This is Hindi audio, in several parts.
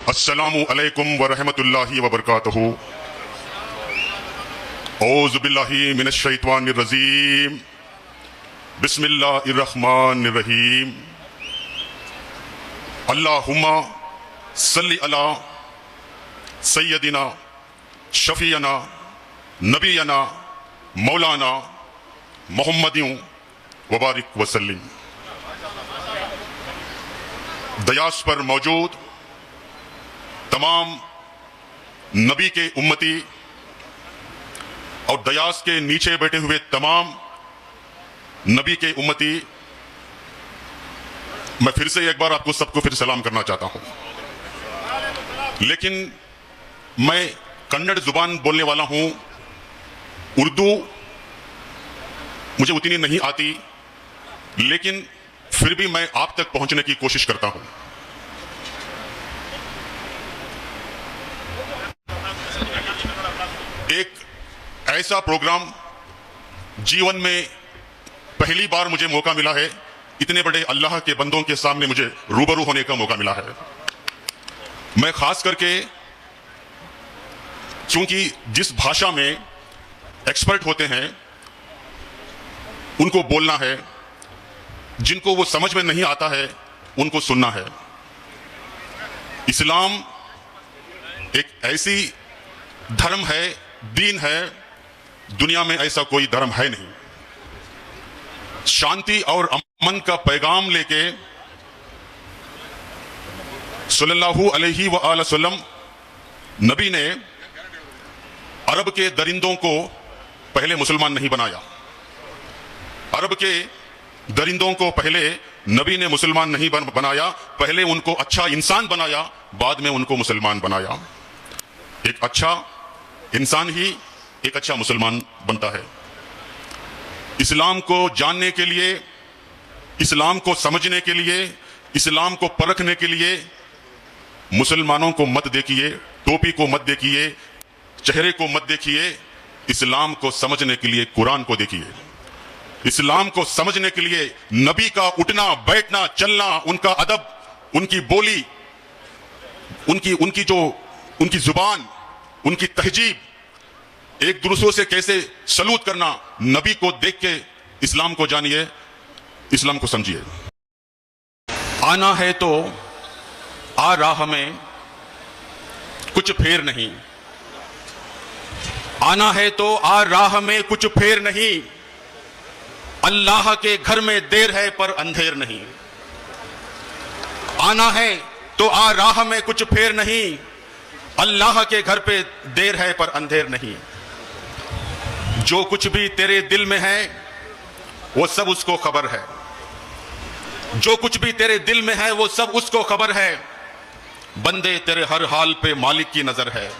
अस्सलामु अलैकुम व रहमतुल्लाहि व बरकातहू। औज़ु बिल्लाहि मिनश शैतानिर रजीम। बिस्मिल्लाहिर रहमानिर रहीम। अल्लाहुम्मा सल्लि अला सय्यदिना शफीना नबीना मौलाना मुहम्मदिन व बारिक वसल्लिम। दयास पर मौजूद तमाम नबी के उम्मती और दयास के नीचे बैठे हुए तमाम नबी के उम्मती, मैं फिर से एक बार आपको सबको फिर सलाम करना चाहता हूं। लेकिन मैं कन्नड़ जुबान बोलने वाला हूं, उर्दू मुझे उतनी नहीं आती, लेकिन फिर भी मैं आप तक पहुंचने की कोशिश करता हूं। एक ऐसा प्रोग्राम जीवन में पहली बार मुझे मौका मिला है, इतने बड़े अल्लाह के बंदों के सामने मुझे रूबरू होने का मौका मिला है। मैं खास करके, क्योंकि जिस भाषा में एक्सपर्ट होते हैं उनको बोलना है, जिनको वो समझ में नहीं आता है उनको सुनना है। इस्लाम एक ऐसी धर्म है, दीन है, दुनिया में ऐसा कोई धर्म है नहीं। शांति और अमन का पैगाम लेके सल्लल्लाहु अलैहि वसल्लम नबी ने अरब के दरिंदों को पहले मुसलमान नहीं बनाया। अरब के दरिंदों को पहले नबी ने मुसलमान नहीं बनाया, पहले उनको अच्छा इंसान बनाया, बाद में उनको मुसलमान बनाया। एक अच्छा इंसान ही एक अच्छा मुसलमान बनता है। इस्लाम को जानने के लिए, इस्लाम को समझने के लिए, इस्लाम को परखने के लिए मुसलमानों को मत देखिए, टोपी को मत देखिए, चेहरे को मत देखिए। इस्लाम को समझने के लिए कुरान को देखिए। इस्लाम को समझने के लिए नबी का उठना बैठना चलना, उनका अदब, उनकी बोली, उनकी जुबान, उनकी तहजीब, एक दूसरों से कैसे सलूट करना, नबी को देख के इस्लाम को जानिए, इस्लाम को समझिए। आना है तो आ राह में कुछ फेर नहीं, आना है तो आ राह में कुछ फेर नहीं, अल्लाह के घर में देर है पर अंधेर नहीं। आना है तो आ राह में कुछ फेर नहीं, अल्लाह के घर पे देर है पर अंधेर नहीं। जो कुछ भी तेरे दिल में है वो सब उसको खबर है, जो कुछ भी तेरे दिल में है वो सब उसको खबर है। बंदे तेरे हर हाल पे मालिक की नजर है,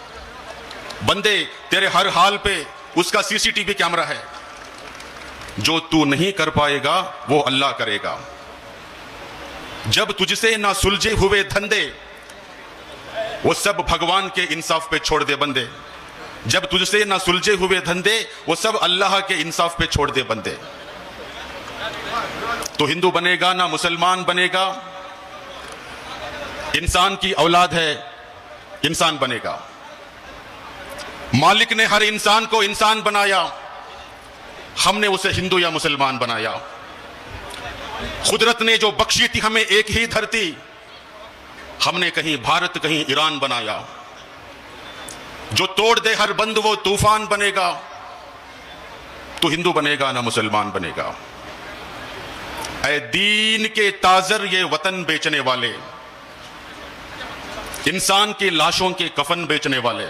बंदे तेरे हर हाल पे उसका सीसीटीवी कैमरा है। जो तू नहीं कर पाएगा वो अल्लाह करेगा। जब तुझसे ना सुलझे हुए धंधे वो सब भगवान के इंसाफ पे छोड़ दे बंदे। जब तुझसे ना सुलझे हुए धंधे वो सब अल्लाह के इंसाफ पे छोड़ दे बंदे। तो हिंदू बनेगा ना मुसलमान बनेगा, इंसान की औलाद है, इंसान बनेगा। मालिक ने हर इंसान को इंसान बनाया, हमने उसे हिंदू या मुसलमान बनाया। कुदरत ने जो बख्शी थी हमें एक ही धरती, हमने कहीं भारत कहीं ईरान बनाया। जो तोड़ दे हर बंद वो तूफान बनेगा। तो हिंदू बनेगा ना मुसलमान बनेगा। ऐ दीन के ताजर ये वतन बेचने वाले, इंसान की लाशों के कफन बेचने वाले,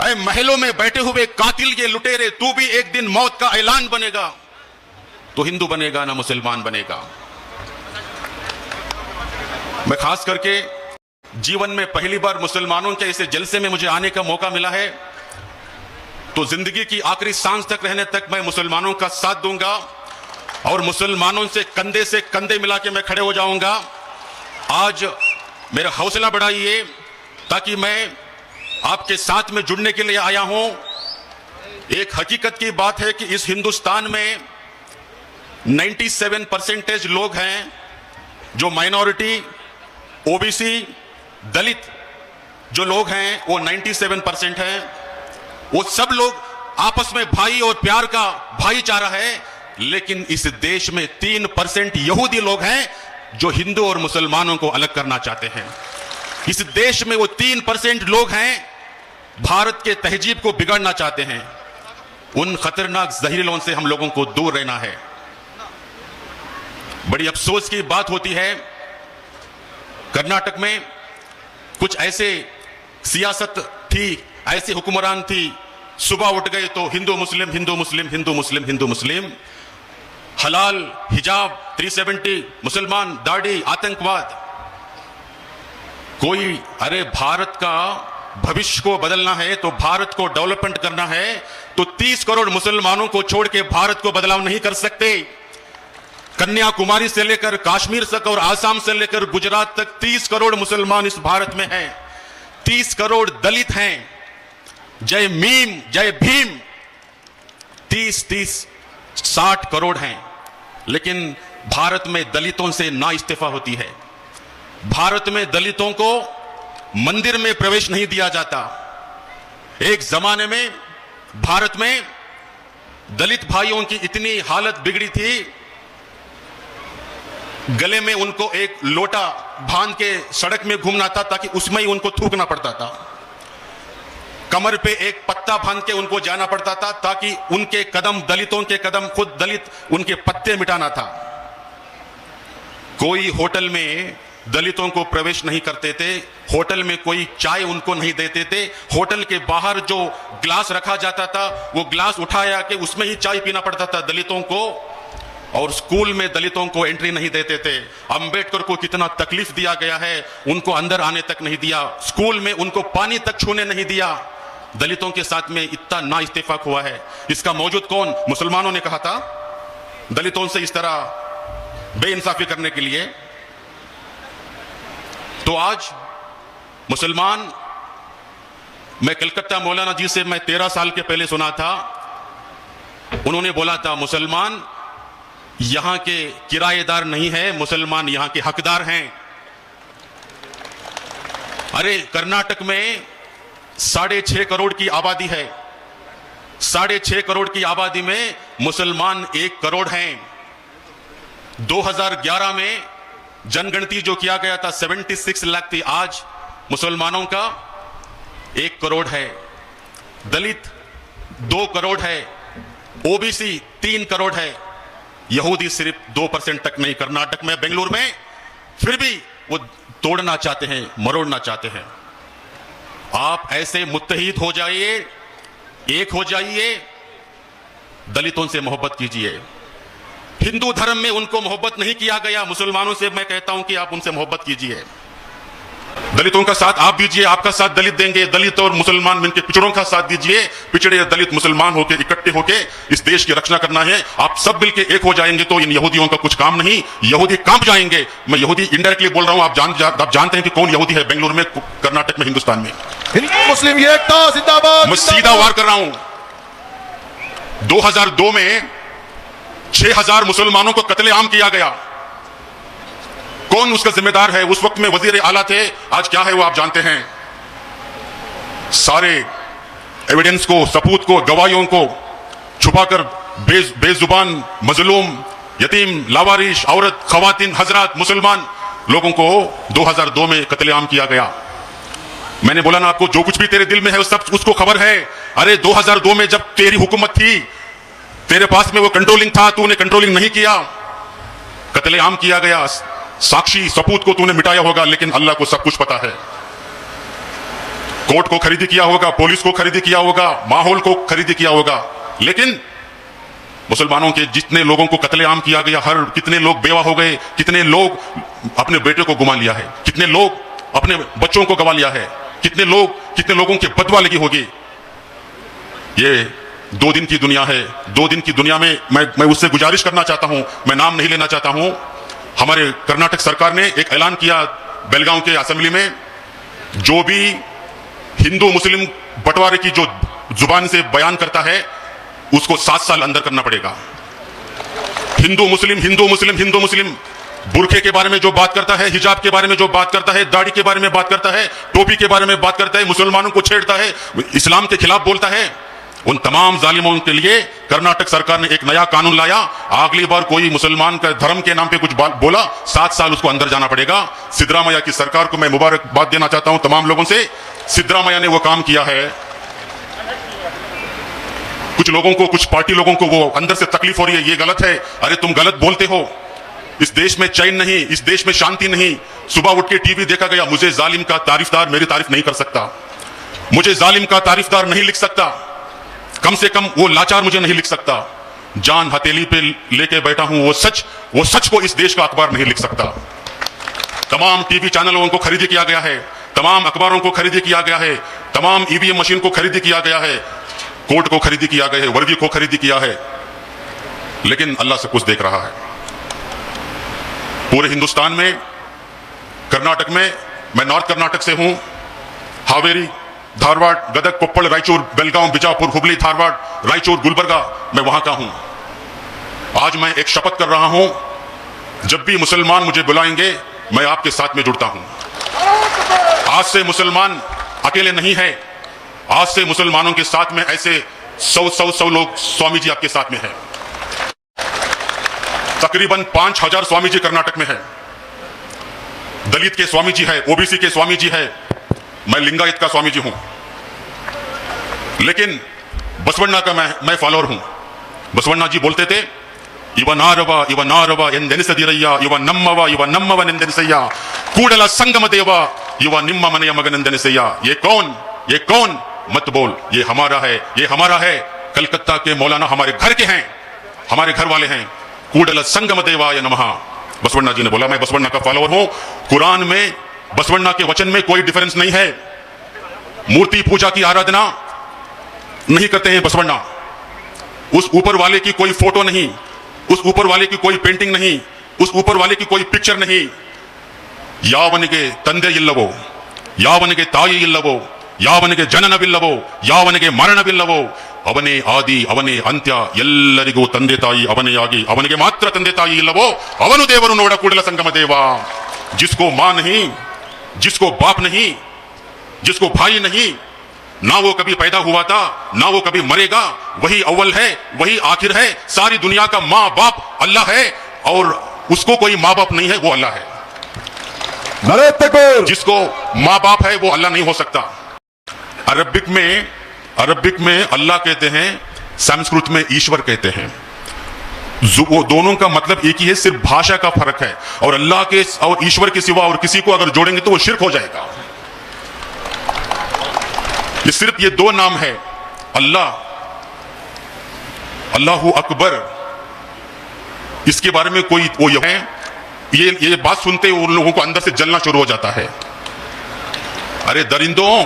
ऐ महलों में बैठे हुए कातिल ये लुटेरे, तू भी एक दिन मौत का ऐलान बनेगा। तो हिंदू बनेगा ना मुसलमान बनेगा। मैं खास करके जीवन में पहली बार मुसलमानों के ऐसे जलसे में मुझे आने का मौका मिला है, तो जिंदगी की आखिरी सांस तक रहने तक मैं मुसलमानों का साथ दूंगा और मुसलमानों से कंधे मिला के मैं खड़े हो जाऊंगा। आज मेरा हौसला बढ़ाइए ताकि मैं आपके साथ में जुड़ने के लिए आया हूं। एक हकीकत की बात है कि इस हिंदुस्तान में 97% लोग हैं जो माइनॉरिटी, ओबीसी, दलित जो लोग हैं वो 97% हैं। वो सब लोग आपस में भाई और प्यार का भाईचारा है। लेकिन इस देश में 3% यहूदी लोग हैं जो हिंदू और मुसलमानों को अलग करना चाहते हैं। इस देश में वो 3% लोग हैं भारत के तहजीब को बिगाड़ना चाहते हैं। उन खतरनाक जहरीलों से हम लोगों को दूर रहना है। बड़ी अफसोस की बात होती है, कर्नाटक में कुछ ऐसे सियासत थी, ऐसी हुक्मरान थी, सुबह उठ गए तो हिंदू मुस्लिम हिंदू मुस्लिम हिंदू मुस्लिम हिंदू मुस्लिम, हलाल हिजाब 370, मुसलमान दाढ़ी, आतंकवाद। कोई अरे भारत का भविष्य को बदलना है तो भारत को डेवलपमेंट करना है तो 30 करोड़ मुसलमानों को छोड़ के भारत को बदलाव नहीं कर सकते। कन्याकुमारी से लेकर कश्मीर तक और आसाम से लेकर गुजरात तक 30 करोड़ मुसलमान इस भारत में हैं। 30 करोड़ दलित हैं। जय मीम जय भीम 60 करोड़ हैं। लेकिन भारत में दलितों से ना इस्तीफा होती है। भारत में दलितों को मंदिर में प्रवेश नहीं दिया जाता। एक जमाने में भारत में दलित भाइयों की इतनी हालत बिगड़ी थी, गले में उनको एक लोटा बांध के सड़क में घूमना था ताकि उसमें ही उनको थूकना पड़ता था। कमर पे एक पत्ता बांध के उनको जाना पड़ता था ताकि उनके कदम, दलितों के कदम, खुद दलित उनके पत्ते मिटाना था। कोई होटल में दलितों को प्रवेश नहीं करते थे। होटल में कोई चाय उनको नहीं देते थे। होटल के बाहर जो ग्लास रखा जाता था वो ग्लास उठाया कि उसमें ही चाय पीना पड़ता था दलितों को। और स्कूल में दलितों को एंट्री नहीं देते थे। अंबेडकर को कितना तकलीफ दिया गया है, उनको अंदर आने तक नहीं दिया। स्कूल में उनको पानी तक छूने नहीं दिया। दलितों के साथ में इतना ना इत्तेफाक हुआ है। इसका मौजूद कौन? मुसलमानों ने कहा था दलितों से इस तरह बेइंसाफी करने के लिए। तो आज मुसलमान, मैं कलकत्ता मौलाना जी से मैं 13 साल के पहले सुना था, उन्होंने बोला था मुसलमान यहां के किराएदार नहीं है, मुसलमान यहां के हकदार हैं। अरे कर्नाटक में 6.5 करोड़ की आबादी है। 6.5 करोड़ की आबादी में मुसलमान 1 करोड़ हैं। 2011 में जनगणति जो किया गया था 76 लाख थी, आज मुसलमानों का 1 करोड़ है। दलित 2 करोड़ है। ओबीसी 3 करोड़ है। यहूदी सिर्फ 2% तक नहीं कर्नाटक में, बेंगलुरु में। फिर भी वो तोड़ना चाहते हैं, मरोड़ना चाहते हैं। आप ऐसे मुत्तहिद हो जाइए, एक हो जाइए, दलितों से मोहब्बत कीजिए। हिंदू धर्म में उनको मोहब्बत नहीं किया गया, मुसलमानों से मैं कहता हूं कि आप उनसे मोहब्बत कीजिए। दलितों का साथ आप दीजिए, आपका साथ दलित देंगे। दलित और मुसलमान मिलकर पिछड़ों का साथ दीजिए। पिछड़े दलित मुसलमान होकर इकट्ठे होकर इस देश की रक्षा करना है। आप सब मिलकर एक हो जाएंगे तो इन यहूदियों का कुछ काम नहीं। यहूदी कांप जाएंगे। मैं यहूदी इनडायरेक्टली बोल रहा हूं, आप जानते हैं कि कौन यहूदी है बेंगलुरु में, कर्नाटक में, हिंदुस्तान में। मुस्लिम एकता जिंदाबाद। मैं सीधा वार कर रहा हूं। 2002 में 6000 मुसलमानों को कत्लेआम किया गया। कौन उसका जिम्मेदार है? उस वक्त में वजीर आला थे, आज क्या है वो आप जानते हैं। सारे एविडेंस को, सबूत को, गवाहियों को छुपाकर बेजुबान, मजलूम, यतीम, लावारिश, औरत, खवातीन, हजरात, मुसलमान लोगों को 2002 में कत्लेआम किया गया। मैंने बोला ना आपको, जो कुछ भी तेरे दिल में है सब उसको खबर है। अरे 2002 में जब तेरी हुकूमत थी, तेरे पास में वो कंट्रोलिंग था, तूने कंट्रोलिंग नहीं किया, कत्लेआम किया गया। साक्षी सबूत को तूने मिटाया होगा, लेकिन अल्लाह को सब कुछ पता है। कोर्ट को खरीदी किया होगा, पुलिस को खरीदी किया होगा, माहौल को खरीदी किया होगा, लेकिन मुसलमानों के जितने लोगों को कत्लेआम किया गया, कितने लोग बेवा हो गए, कितने लोग अपने बेटे को गुमा लिया है, कितने लोग अपने बच्चों को गवा लिया है, कितने लोगों की बदवा लगी होगी। ये 2 दिन की दुनिया है। 2 दिन की दुनिया में मैं उससे गुजारिश करना चाहता हूं, मैं नाम नहीं लेना चाहता हूं। हमारे कर्नाटक सरकार ने एक ऐलान किया बेलगांव के असेंबली में, जो भी हिंदू मुस्लिम बंटवारे की जो जुबान से बयान करता है उसको 7 साल अंदर करना पड़ेगा। हिंदू मुस्लिम हिंदू मुस्लिम हिंदू मुस्लिम, बुरखे के बारे में जो बात करता है, हिजाब के बारे में जो बात करता है, दाढ़ी के बारे में बात करता है, टोपी के बारे में बात करता है, मुसलमानों को छेड़ता है, इस्लाम के खिलाफ बोलता है, उन तमाम जालिमों के लिए कर्नाटक सरकार ने एक नया कानून लाया। अगली बार कोई मुसलमान का धर्म के नाम पे कुछ बोला, 7 साल उसको अंदर जाना पड़ेगा। सिद्धरामैया की सरकार को मैं मुबारकबाद देना चाहता हूं तमाम लोगों से। सिद्धरामैया ने वो काम किया है। कुछ लोगों को, कुछ पार्टी लोगों को वो अंदर से तकलीफ हो रही है, ये गलत है। अरे तुम गलत बोलते हो। इस देश में चैन नहीं, इस देश में शांति नहीं। सुबह उठ के टीवी देखा गया, मुझे जालिम का तारीफदार मेरी तारीफ नहीं कर सकता, मुझे जालिम का तारीफदार नहीं लिख सकता, कम से कम वो लाचार मुझे नहीं लिख सकता। जान हथेली पे लेके बैठा हूं, वो सच को इस देश का अखबार नहीं लिख सकता। तमाम टीवी चैनलों को खरीदी किया गया है, तमाम अखबारों को खरीदी किया गया है, तमाम ईवीएम मशीन को खरीदी किया गया है, कोर्ट को खरीदी किया गया है, वर्दी को खरीदी किया है, लेकिन अल्लाह सब कुछ देख रहा है। पूरे हिंदुस्तान में, कर्नाटक में, मैं नॉर्थ कर्नाटक से हूं, हावेरी, धारवाड़, गदग, कोप्पड़, रायचूर, बेलगांव, बिजापुर, हुबली, धारवाड़, रायचूर, गुलबर्गा, मैं वहां का हूं। आज मैं एक शपथ कर रहा हूं, जब भी मुसलमान मुझे बुलाएंगे मैं आपके साथ में जुड़ता हूं। आज से मुसलमान अकेले नहीं है, आज से मुसलमानों के साथ में ऐसे 100 लोग स्वामी जी आपके साथ में हैं। तकरीबन 5000 स्वामी जी कर्नाटक में है। दलित के स्वामी जी है, ओबीसी के स्वामी जी है, मैं लिंगायत का स्वामी जी हूं, लेकिन बसवण्णा का मैं फॉलोअर हूं। बसवण्णा जी बोलते थे, इव नारव ಎಂದೆನಿಸದಿರಯ್ಯ, इव ನಮ್ಮವನೆಂದೆನಿಸಯ್ಯ, ಕೂಡಲ संगम देवा, इव ನಿಮ್ಮ ಮನೆಯ ಮಗನೆಂದೆನಿಸಯ್ಯ। ये कौन मत बोल, ये हमारा है। कलकत्ता के मौलाना हमारे घर के हैं, हमारे घर वाले हैं। कूडल संगम देवाय नमः, बसवण्णा जी ने बोला। मैं बसवण्णा का फॉलोअर हूं। कुरान में बसवण्णा के वचन में कोई डिफरेंस नहीं है। मूर्ति पूजा की आराधना नहीं करते हैं बसवण्णा। उस ऊपर वाले की कोई फोटो नहीं, उस ऊपर वाले की कोई पेंटिंग नहीं, उस ऊपर वाले की कोई पिक्चर नहीं। ಯಾವನಿಗೆ ತಂದೆ ಇಲ್ಲವೋ, ಯಾವನಿಗೆ ತಾಯಿ ಇಲ್ಲವೋ, ಯಾವನಿಗೆ ಜನನವಿಲ್ಲವೋ, ಯಾವನಿಗೆ ಮರಣವಿಲ್ಲವೋ, ಅವನೇ ಆದಿ, ಅವನೇ ಅಂತ್ಯ, ಎಲ್ಲರಿಗೂ ತಂದೆ ತಾಯಿ ಅವನೇ ಆಗಿ ಅವನಿಗೆ ಮಾತ್ರ ತಂದೆ ತಾಯಿ ಇಲ್ಲವೋ ಅವನು ದೇವರು ನೋಡ ಕೂಡಲ ಸಂಗಮ ದೇವ। जिसको मां नहीं, जिसको बाप नहीं, जिसको भाई नहीं, ना वो कभी पैदा हुआ था, ना वो कभी मरेगा, वही अव्वल है, वही आखिर है। सारी दुनिया का मां बाप अल्लाह है, और उसको कोई मां बाप नहीं है, वो अल्लाह है। जिसको मां बाप है वो अल्लाह नहीं हो सकता। अरबिक में अल्लाह कहते हैं, संस्कृत में ईश्वर कहते हैं। वो दोनों का मतलब एक ही है, सिर्फ भाषा का फर्क है। और अल्लाह के और ईश्वर के सिवा और किसी को अगर जोड़ेंगे तो वो शिर्क हो जाएगा। ये सिर्फ ये 2 नाम है, अल्लाहु अकबर। इसके बारे में कोई वो है, ये बात सुनते ही उन लोगों को अंदर से जलना शुरू हो जाता है। अरे दरिंदों,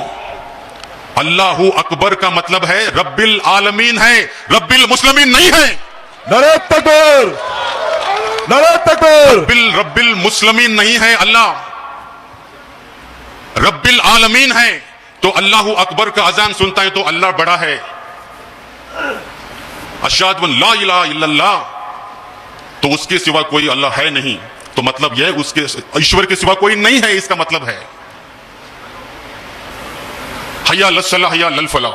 अल्लाहु अकबर का मतलब है रब्बिल आलमीन है, रब्बिल मुस्लिमीन नहीं है। रब्बिल मुस्लिमीन नहीं है, अल्लाह रब्बिल आलमीन है। तो अल्लाहु अकबर का अजान सुनता है तो अल्लाह बड़ा है। अशहदु अन ला इलाहा इल्लल्लाह, तो उसके सिवा कोई अल्लाह है नहीं, तो मतलब यह उसके ईश्वर के सिवा कोई नहीं है, इसका मतलब है। हया लस्सला हया लल फला,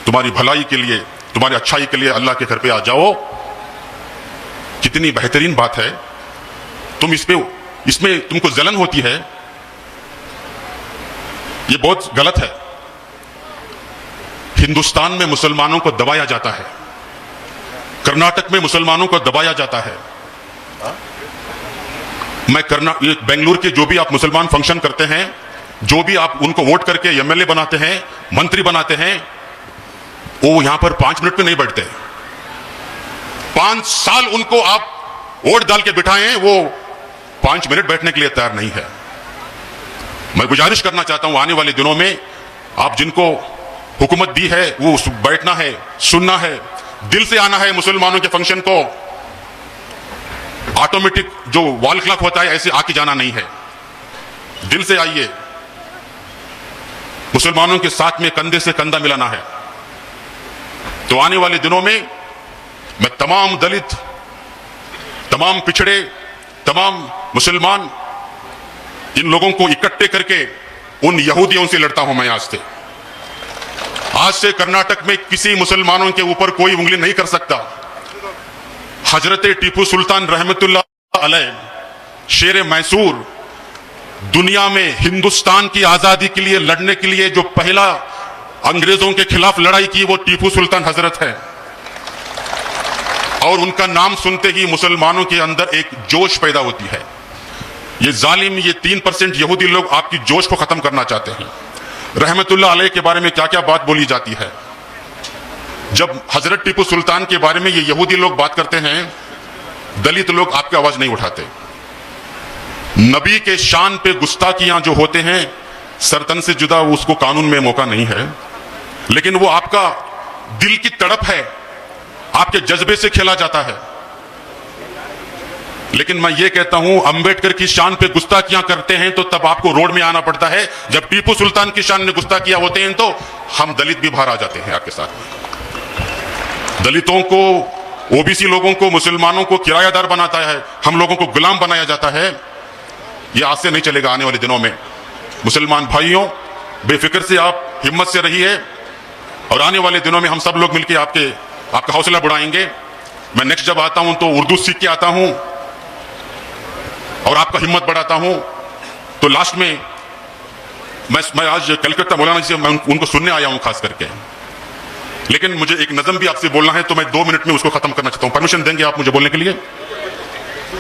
तुम्हारी भलाई के लिए, तुम्हारी अच्छाई के लिए अल्लाह के घर पे आ जाओ। कितनी बेहतरीन बात है। तुम इसमें तुमको जलन होती है, ये बहुत गलत है। हिंदुस्तान में मुसलमानों को दबाया जाता है, कर्नाटक में मुसलमानों को दबाया जाता है। मैं बेंगलुरु के जो भी आप मुसलमान फंक्शन करते हैं, जो भी आप उनको वोट करके एमएलए बनाते हैं, मंत्री बनाते हैं, वो यहां पर 5 मिनट में नहीं बैठते। 5 साल उनको आप वोट डाल के बिठाएं, वो 5 मिनट बैठने के लिए तैयार नहीं है। मैं गुजारिश करना चाहता हूं, आने वाले दिनों में आप जिनको हुकूमत दी है वो बैठना है, सुनना है, दिल से आना है। मुसलमानों के फंक्शन को ऑटोमेटिक जो वॉल क्लॉक होता है ऐसे आके जाना नहीं है, दिल से आइए। मुसलमानों के साथ में कंधे से कंधा मिलाना है। तो आने वाले दिनों में मैं तमाम दलित, तमाम पिछड़े, तमाम मुसलमान इन लोगों को इकट्ठे करके उन यहूदियों से लड़ता हूं मैं आज से कर्नाटक में किसी मुसलमानों के ऊपर कोई उंगली नहीं कर सकता। हजरत टीपू सुल्तान रहमतुल्लाह अलैह शेर मैसूर, दुनिया में हिंदुस्तान की आजादी के लिए लड़ने के लिए जो पहला अंग्रेजों के खिलाफ लड़ाई की वो टीपू सुल्तान हजरत है। और उनका नाम सुनते ही मुसलमानों के अंदर एक जोश पैदा होती है। ये जालिम, ये 3% यहूदी लोग आपकी जोश को खत्म करना चाहते हैं। रहमतुल्लाह अलैह के बारे में क्या क्या बात बोली जाती है। जब हजरत टीपू सुल्तान के बारे में ये यहूदी लोग बात करते हैं, दलित लोग आपकी आवाज नहीं उठाते। नबी के शान पे गुस्ताखियां जो होते हैं, सरतन से जुदा उसको कानून में मौका नहीं है, लेकिन वो आपका दिल की तड़प है, आपके जज्बे से खेला जाता है। लेकिन मैं ये कहता हूं, अंबेडकर की शान पे गुस्ताखियां करते हैं तो तब आपको रोड में आना पड़ता है। जब टीपू सुल्तान की शान में गुस्ताखियां होते हैं तो हम दलित भी बाहर आ जाते हैं आपके साथ। दलितों को, ओबीसी लोगों को, मुसलमानों को किरायादार बनाता है, हम लोगों को गुलाम बनाया जाता है। यह आज से नहीं चलेगा आने वाले दिनों में। मुसलमान भाइयों, बेफिक्र से आप हिम्मत से रहिए और आने वाले दिनों में हम सब लोग मिलकर आपका हौसला बढ़ाएंगे। मैं नेक्स्ट जब आता हूं तो उर्दू सीख के आता हूं और आपका हिम्मत बढ़ाता हूं। तो लास्ट में मैं आज कलकत्ता मौलाना जी से मैं उनको सुनने आया हूं खास करके, लेकिन मुझे एक नज़म भी आपसे बोलना है तो मैं 2 मिनट में उसको खत्म करना चाहता हूं। परमिशन देंगे आप मुझे बोलने के लिए?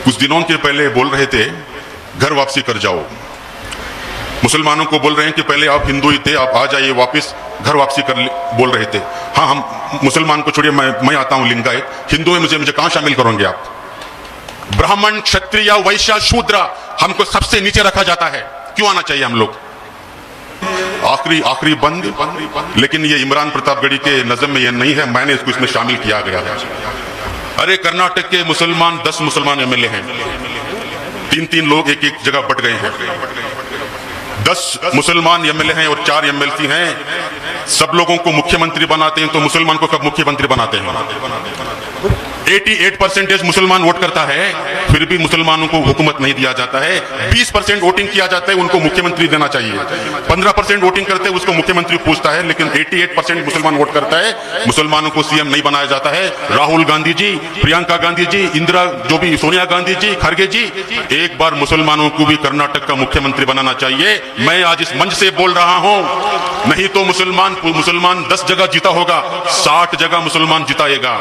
कुछ दिनों के पहले बोल रहे थे घर वापसी कर जाओ। मुसलमानों को बोल रहे हैं कि पहले आप हिंदू ही थे, आप आ जाइए वापस, घर वापसी कर बोल रहे थे। हाँ, हम मुसलमान को छोड़िए, मैं आता हूं लिंगायत। हिंदू में मुझे कहां शामिल करोगे आप? ब्राह्मण, क्षत्रिय, वैश्य, शूद्र, हमको सबसे नीचे रखा जाता है। क्यों आना चाहिए हम लोग? आखिरी बंद। लेकिन ये इमरान प्रतापगढ़ी के नज़म में ये नहीं है, मैंने इसको इसमें शामिल किया गया है। अरे कर्नाटक के मुसलमान 10 मुसलमान एमएलए हैं, 3 लोग एक जगह बट गए हैं। 10 मुसलमान एमएलए हैं और 4 एमएलसी हैं। सब लोगों को मुख्यमंत्री बनाते हैं तो मुसलमान को कब मुख्यमंत्री बनाते हैं? 88% मुसलमान वोट करता है, फिर भी मुसलमानों को हुकूमत नहीं दिया जाता है। 20% वोटिंग किया जाता है, उनको मुख्यमंत्री देना चाहिए। 15% वोटिंग करते हैं, उसको मुख्यमंत्री पूछता है, लेकिन 88% मुसलमान वोट करता है, मुसलमानों को सीएम नहीं बनाया जाता है। राहुल गांधी जी, प्रियंका गांधी जी, इंदिरा, जो भी सोनिया गांधी जी, खड़गे जी, एक बार मुसलमानों को भी कर्नाटक का मुख्यमंत्री बनाना चाहिए। मैं आज इस मंच से बोल रहा हूं, नहीं तो मुसलमान 10 जगह जीता होगा, 60 जगह मुसलमान जिताएगा।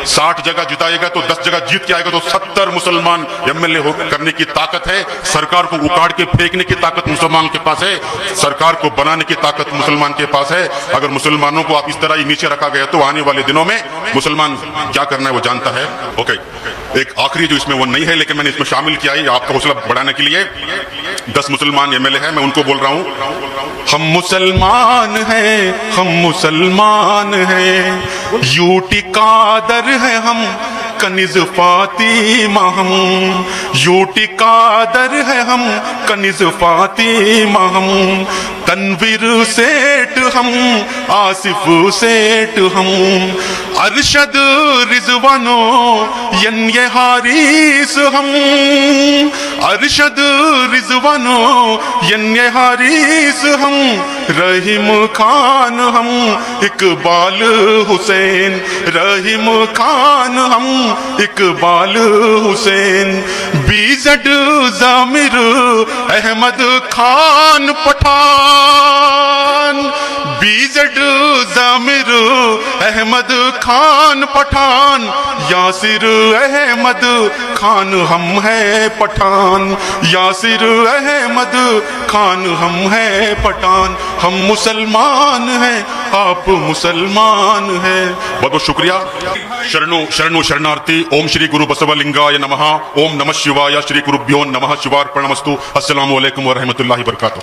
60 जगह जिताएगा तो 10 जगह जीत के आएगा तो 70 मुसलमान एमएलए करने की ताकत है। सरकार को उखाड़ के फेंकने की ताकत मुसलमान के पास है, सरकार को बनाने की ताकत मुसलमान के पास है। अगर मुसलमानों को आप इस तरह ही नीचे रखा गया तो आने वाले दिनों में मुसलमान क्या करना है वो जानता है। ओके, एक आखिरी जो इसमें वो नहीं है लेकिन मैंने इसमें शामिल किया है आपका हौसला बढ़ाने के लिए। 10 मुसलमान एमएलए हैं, मैं उनको बोल रहा हूं, हम मुसलमान हैं, हम मुसलमान हैं, यूटी कादर है हम, कनिज फातिमा हम, यूटी कादर है हम, कनिज फातिमा हम, तनवीर सेठ हम, आसिफ सेठ हम, अरशद रिजवानो ये हारिस हम, अरशद रिजवानो ये हारिस हम, रहीम खान हम, इकबाल हुसैन, रहीम खान हम, इकबाल हुसैन, बीजड जामिर अहमद खान पठान, बीजड जामिर अहमद खान पठान, यासिर अहमद खान हम है पठान, यासिर अहमद खान हम है पठान, हम मुसलमान हैं, आप मुसलमान हैं। बहुत बहुत शुक्रिया। शरणु शरणार्थी। ओम श्री गुरु बसवलिंगाय नमः। ओम नमः शिवाय। श्री गुरुभ्यो नमः। शिवार्पणमस्तु। अस्सलामु अलैकुम व रहमतुल्लाहि व बरकातुहू।